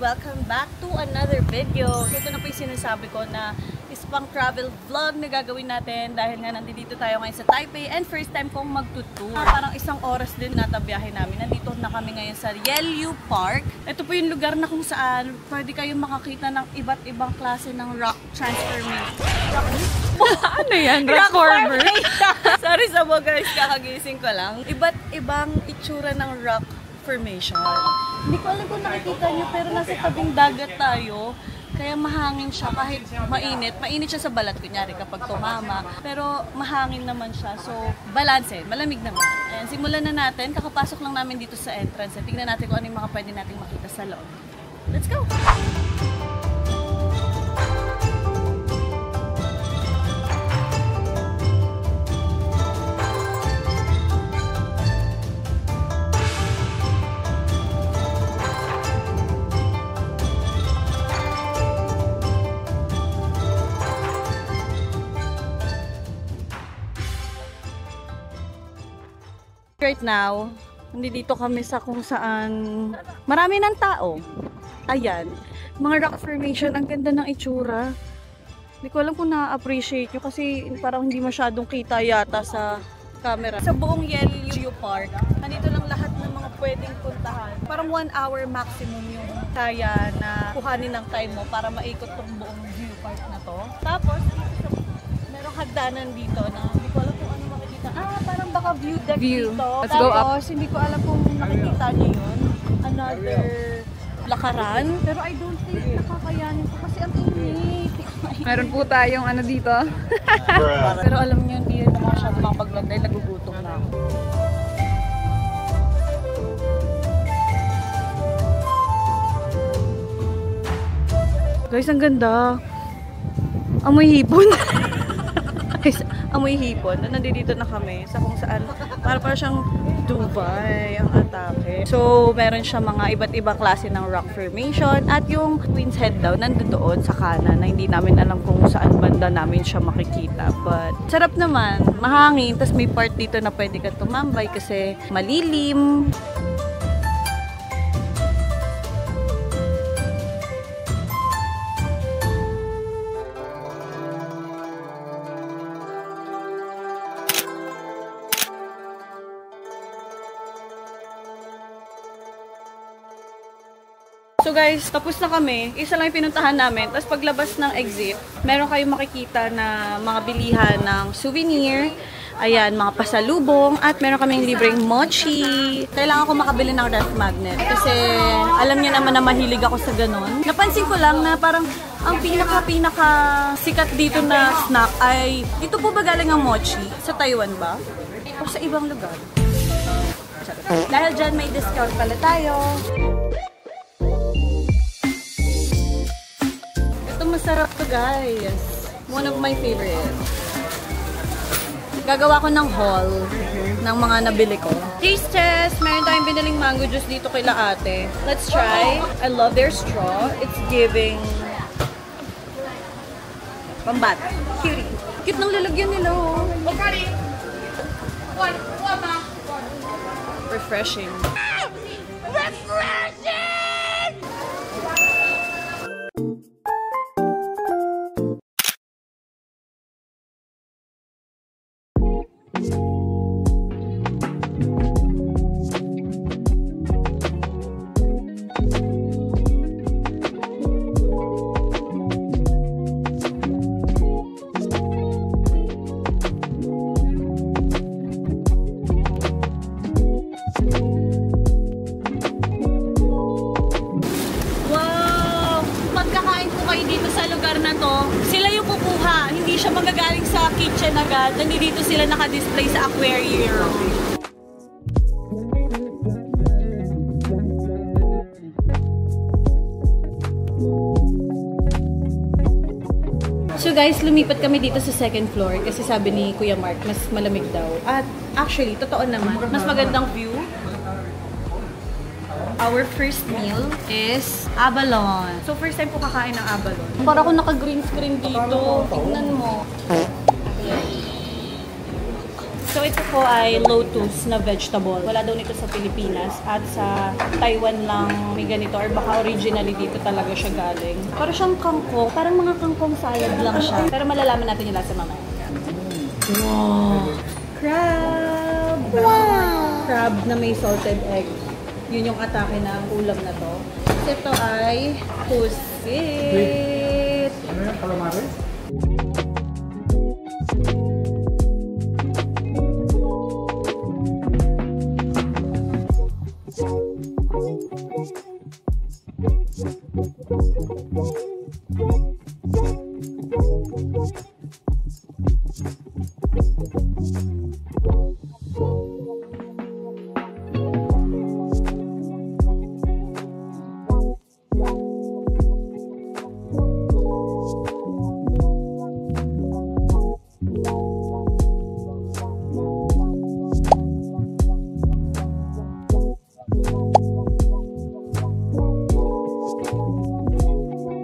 Welcome back to another video. Ito na po yung sinasabi ko na is pang travel vlog na gagawin natin dahil nga nandito tayo ngayon sa Taipei and first time kong magtutour. Parang isang oras din natabiyahe namin. Nandito na kami ngayon sa Yelyu Park. Ito po yung lugar na kung saan pwede kayong makakita ng iba't ibang klase ng rock transformation. Ano yan? Rock formation! Sorry sa mga guys, kakagising ko lang. Iba't ibang itsura ng rock formation. Hindi ko alam kung nakikita nyo pero nasa tabing dagat tayo. Kaya mahangin siya kahit mainit. Mainit siya sa balat kunyari kapag tumama. Pero mahangin naman siya. So, balanse. Malamig naman. Ayan, simulan na natin. Kakapasok lang namin dito sa entrance. Tingnan natin kung ano yung mga pwede natin makita sa loob. Let's go! Right now, nandito kami sa kung saan marami ng tao. Ayan, mga rock formation, ang ganda ng itsura. Hindi ko alam kung na-appreciate nyo kasi parang hindi masyadong kita yata sa camera. Sa buong Yelyu Park, nandito lang lahat ng mga pwedeng puntahan. Parang 1 hour maximum yung kaya na kuhanin ng time mo para maikot tong buong view park na to. Tapos, merong hagdanan dito na hindi ko alam kung ano makikita. Parang baka view deck dito. Let's go up. Tapos, hindi ko alam kung nakikita niyo yun. Another lakaran. Pero I don't think nakakayanin ko kasi ang init. Meron po tayong ano dito. Pero alam niyo, hindi na masyado makapag-vlog dahil nagugutom na ako. Guys, ang ganda. Amoy hipon. Guys, amoy hipon. Nandito na kami sa kung saan para siyang Dubai ang atake. So, meron siya mga iba't ibang klase ng rock formation at yung Queen's Head daw nandoon sa kanan na hindi namin alam kung saan banda namin siya makikita. But, sarap naman. Mahangin. Tapos may part dito na pwede ka tumambay kasi malilim. So guys, tapos na kami. Isa lang yung pinuntahan namin. Tapos paglabas ng exit, meron kayong makikita na mga bilihan ng souvenir. Ayan, mga pasalubong. At meron kaming libreng mochi. Kailangan ko makabili ng ref magnet. Kasi alam niyo naman na mahilig ako sa ganun. Napansin ko lang na parang ang pinaka sikat dito na snack ay, dito po ba galing ang mochi? Sa Taiwan ba? O sa ibang lugar? Dahil dyan may discount pala tayo. Masarap to guys. One of my favorites. Gagawa ko ng haul ng mga nabili ko. Taste test! Meron tayong biniling mango juice dito kay la ate. Let's try. I love their straw. It's giving pambata. Cutie. Cute ng lalagyan nila oh. Refreshing. Refreshing! Sila yung kukuha, hindi siya magagaling sa kitchen agad. Nandito sila naka-display sa aquarium. So guys, lumipat kami dito sa second floor kasi sabi ni Kuya Mark, mas malamig daw. At actually, totoo naman, mas magandang view. Our first meal is abalone. So first time ko kakain ng abalone. Para ako naka-green screen dito. Tignan mo. So ito po ay lotus na vegetable. Wala daw nito sa Pilipinas at sa Taiwan lang may ganito or baka originally dito talaga siya galing. Para siyang kangkong, parang mga kangkong sayad lang siya. Pero malalaman natin yung lasa mamaya. Wow! Crab! Wow! Crab na may salted egg. Yun yung atake ng ulam na to. So ito ay pusit! Ano yung calamares?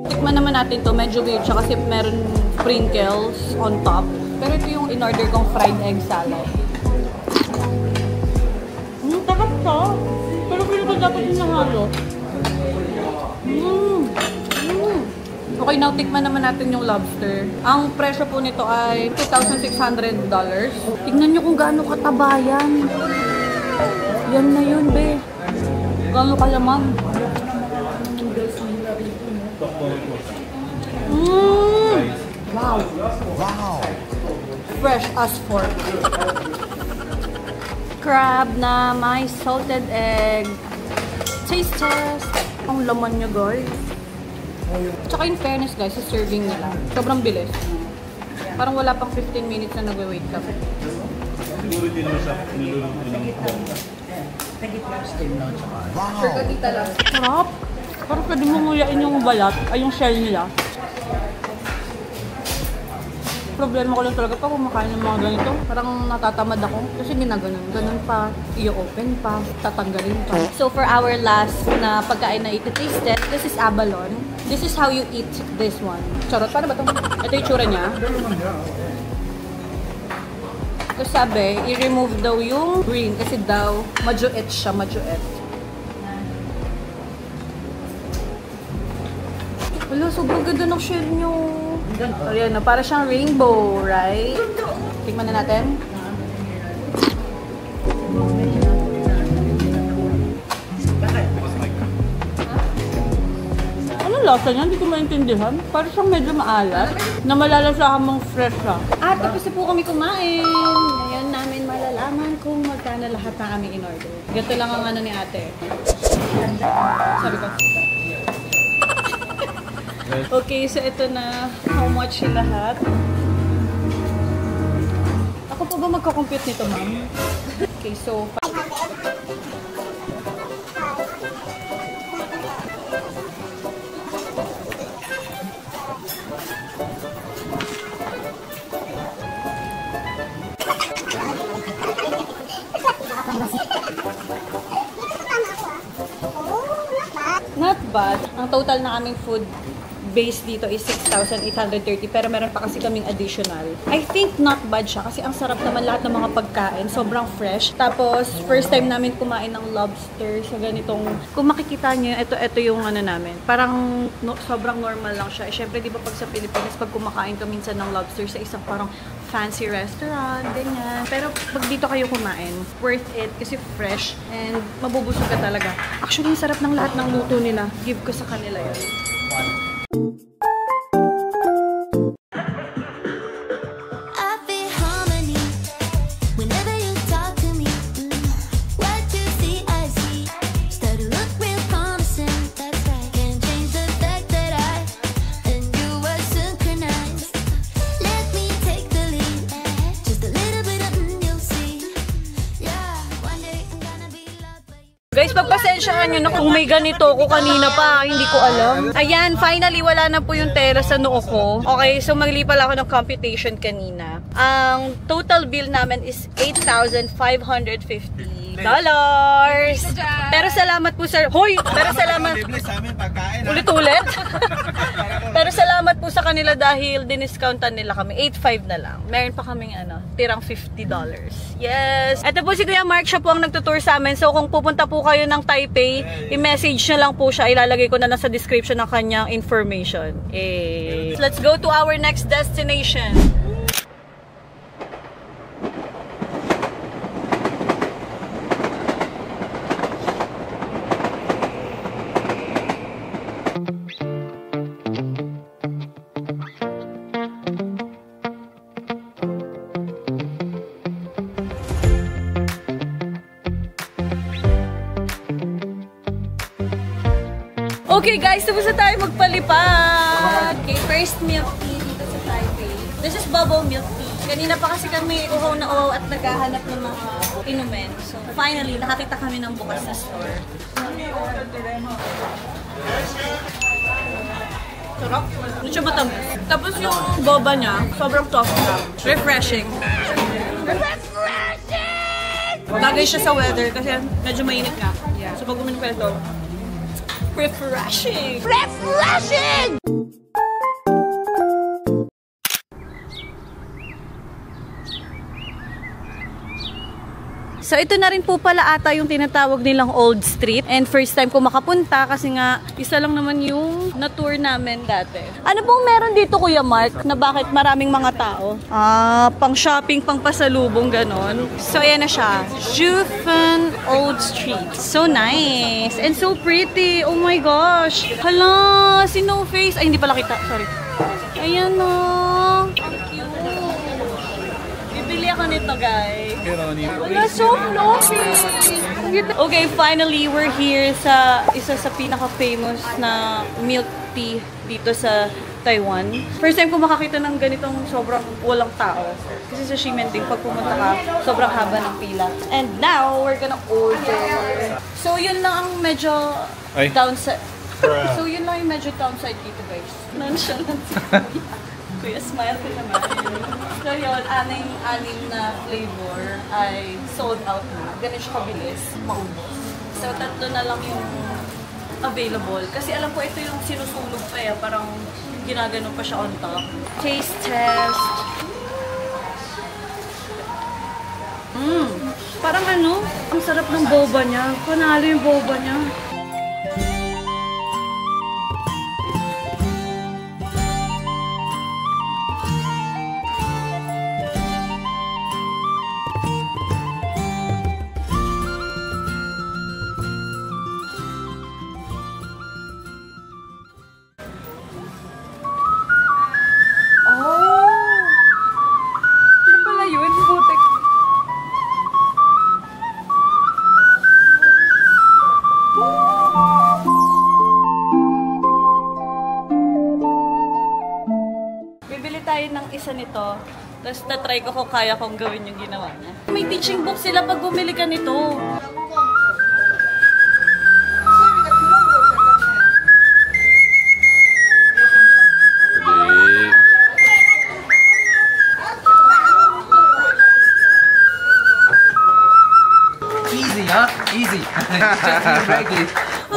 Tikman naman natin to, medyo weird siya kasi meron sprinkles on top. Pero ito yung in-order kong fried egg salad. Takap to. Pero pili ko dapat yung nahalo. Okay, now tikman naman natin yung lobster. Ang presyo po nito ay $2,600. Tignan nyo kung gaano kataba yan. Yan na yun, be. Gaano kalamang. Wow! Wow! Fresh as pork. Crab na may salted egg. Taste test! Ang laman niya, guys. Tsaka in fairness, guys, sa serving nila, sobrang bilis. Parang wala pang 15 minutes na nagwe-wait kami. Siguro din naman siya niluluto ng bongga. Wow! Tita lang. Sarap! Parang pwede mo nguyain yung balat, ay yung shell nila. Problema ko lang talaga pag kumakain ng mga ganito. Parang natatamad ako kasi ginaganon. Ganun pa, i-open pa, tatanggalin pa. So for our last na pagkain na iti-taste test, this is abalone. This is how you eat this one. Charot, paano ba ito? Ito yung tsura niya. Tapos sabi, i-remove daw yung green kasi daw majuet siya, majuet. Wala, sobrang ganda ng shell nyo. Ayan na, para siyang rainbow, right? Tikman na natin. Anong lasa niya? Hindi ko maintindihan. Para siyang medyo maalat na malalasahan mong fresh siya. At tapos na po kami kumain. Ngayon namin malalaman kung magkano lahat ng aming in-order. Ganito lang ang ano ni ate. Sabi ko. Okay, so ito na how much lahat. Ako po ba magkakompute nito, ma'am? Okay, so not bad. Ang total na aming food base dito is 6,830 pero meron pa kasi kaming additional. I think not bad siya kasi ang sarap naman lahat ng mga pagkain. Sobrang fresh. Tapos, first time namin kumain ng lobster sa ganitong, kung makikita niyo, ito yung ano namin. Parang sobrang normal lang siya. Siyempre, di ba pag sa Pilipinas, pag kumakain ka minsan ng lobster sa isang parang fancy restaurant, ganyan. Pero pag dito kayo kumain, worth it kasi fresh and mabubusog ka talaga. Actually, ang sarap ng lahat ng luto nila. Give ko sa kanila yun. Guys, pagpasensyahan nyo na kung may ganito ko kanina pa, hindi ko alam. Ayan, finally, wala na po yung tela sa noo ko. Okay, so maglipal ako ng computation kanina. Ang total bill namin is $8,550. Pero salamat po sir. Hoy! Pero salamat. Ulit-ulit. Pero salamat po sa kanila dahil diniscountan nila kami. 8.5 na lang. Meron pa kaming tirang $50. Yes! Ito po si Kuya Mark, siya po ang nagtutour sa amin. So kung pupunta po kayo ng Taipei, i-message nyo lang po siya. Ilalagay ko na nasa description ng kanyang information. Let's go to our next destination. Okay guys, tapos na tayo magpalipad. Okay, first milk tea dito sa Taipei. This is bubble milk tea. Kanina pa kasi kami uhaw na uhaw at naghahanap ng mga inumin. So finally, nakakita kami ng bukas na store. Sarap. Hindi siya matamis. Tapos yung boba niya, sobrang soft na. Refreshing. Bagay siya sa weather kasi medyo mainit nga. So pag uminom ka ito, refreshing! Refreshing! So ito na rin po pala ata yung tinatawag nilang Old Street. And first time ko makapunta kasi nga isa lang naman yung na-tour namin dati. Ano pong meron dito Kuya Mark na bakit maraming mga tao? Pang shopping, pang pasalubong, ganon. So ayan na siya. Jufen Old Street. So nice. And so pretty. Oh my gosh. Hala, si No Face. Ay, hindi pala kita. Sorry. Ayan o. Bibili ako nito, guys. Wala, so fluffy. Okay, finally, we're here sa isa sa pinaka-famous na milk tea dito sa Taiwan. First time ko makakita ng ganitong sobrang walang tao. Kasi sa Ximending, pag pumunta ka, sobrang haba ng pila. And now, we're gonna order. So, yun lang ang medyo downside. So, yun lang yung medyo downside dito, guys. Nonchalant. Kuya, smile ko naman. So yun, anim na flavor ay sold out na. Ganun siya kabilis, maubos. So 3 na lang yung available. Kasi alam ko ito yung sinusulog pa eh. Parang ginagano pa siya on top. Taste test. Parang ang sarap ng boba niya. Panalo yung boba niya. Ng isa nito, tapos na-try ko kung kaya kong gawin yung ginawa niya. May teaching book sila pag bumili ka nito. Easy, huh? Easy.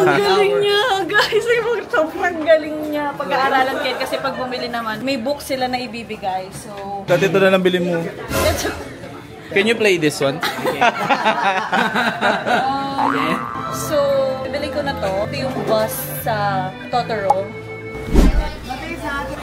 Ang galing niya, guys. Sobrang galing niya. Pag-aaralan kayo kasi pag bumili naman, may book sila na ibibigay. So, Dati ito na lang bilhin mo. Can you play this one? So, bibili ko na to. Ito yung bus sa Totoro.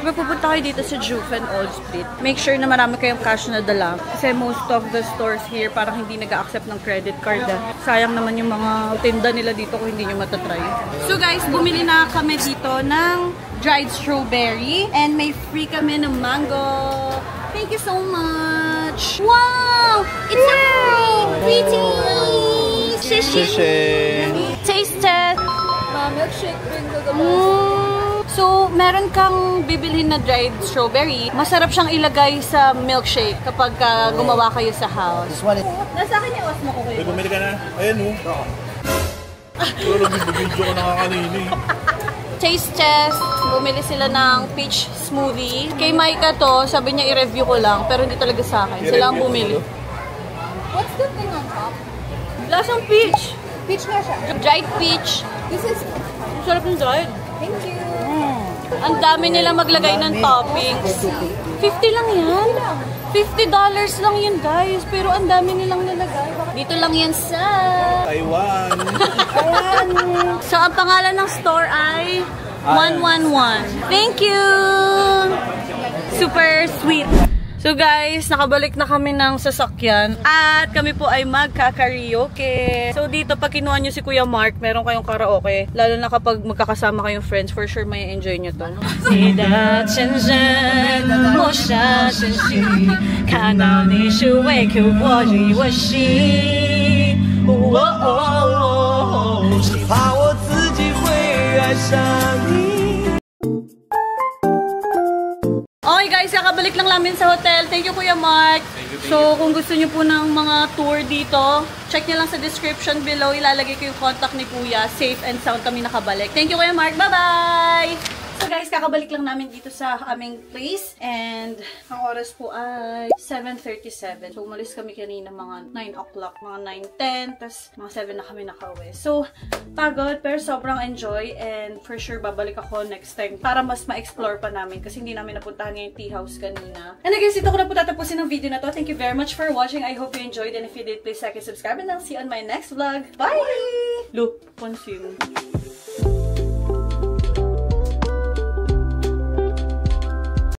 Kung pupunta kayo dito sa Jufen Old Street, make sure na marami kayong cash na dala. Kasi most of the stores here parang hindi nag-accept ng credit card. Sayang naman yung mga tinda nila dito kung hindi nyo matatry. So guys, bumili na kami dito ng dried strawberry and may free kami ng mango. Thank you so much! Wow! It's a free tea! Shishi! Taste test! Milkshake rin So, meron kang bibilhin na dried strawberry. Masarap siyang ilagay sa milkshake kapag gumawa kayo sa house. Nasa akin yung osmo ko kayo. Bumili ka na. Ayan Pero nag-video ko na nga kanina eh. Taste test. Bumili sila ng peach smoothie. Kay Micah to, sabi niya i-review ko lang. Pero hindi talaga sa akin. Sila ang bumili. What's the thing on top? Lasang peach. Peach nga siya. Dried peach. This is... Ang sarap ng dried. Thank you. Ang dami nila maglagay ng toppings. 50 lang yan. $50 lang yan, guys. Pero ang dami nilang nilagay. Dito lang yan sa... Taiwan. So, ang pangalan ng store ay 111. Thank you! Super sweet. So guys, nakabalik na kami ng sasakyan at kami po ay magkaka-karaoke. So dito, pag kinuha nyo si Kuya Mark, meron kayong karaoke. Lalo na kapag magkakasama kayong friends, for sure may enjoy nyo to. Okay guys, kakabalik lang namin sa hotel. Thank you Kuya Mark. So kung gusto niyo po ng mga tour dito, check niyo lang sa description below. Ilalagay ko yung contact ni Kuya. Safe and sound kami nakabalik. Thank you Kuya Mark. Bye-bye! So guys, kakabalik lang namin dito sa aming place. And ang oras po ay 7:37. So umalis kami kanina mga 9 o'clock, mga 9:10. Tapos mga 7 na kami nakauwi. So pagod pero sobrang enjoy. And for sure babalik ako next time para mas ma-explore pa namin. Kasi hindi namin napuntahan yung tea house kanina. And guys, ito ko na po tatapusin ng video na to. Thank you very much for watching. I hope you enjoyed. And if you did, please like and subscribe. And I'll see you on my next vlog. Bye! Look, pansin.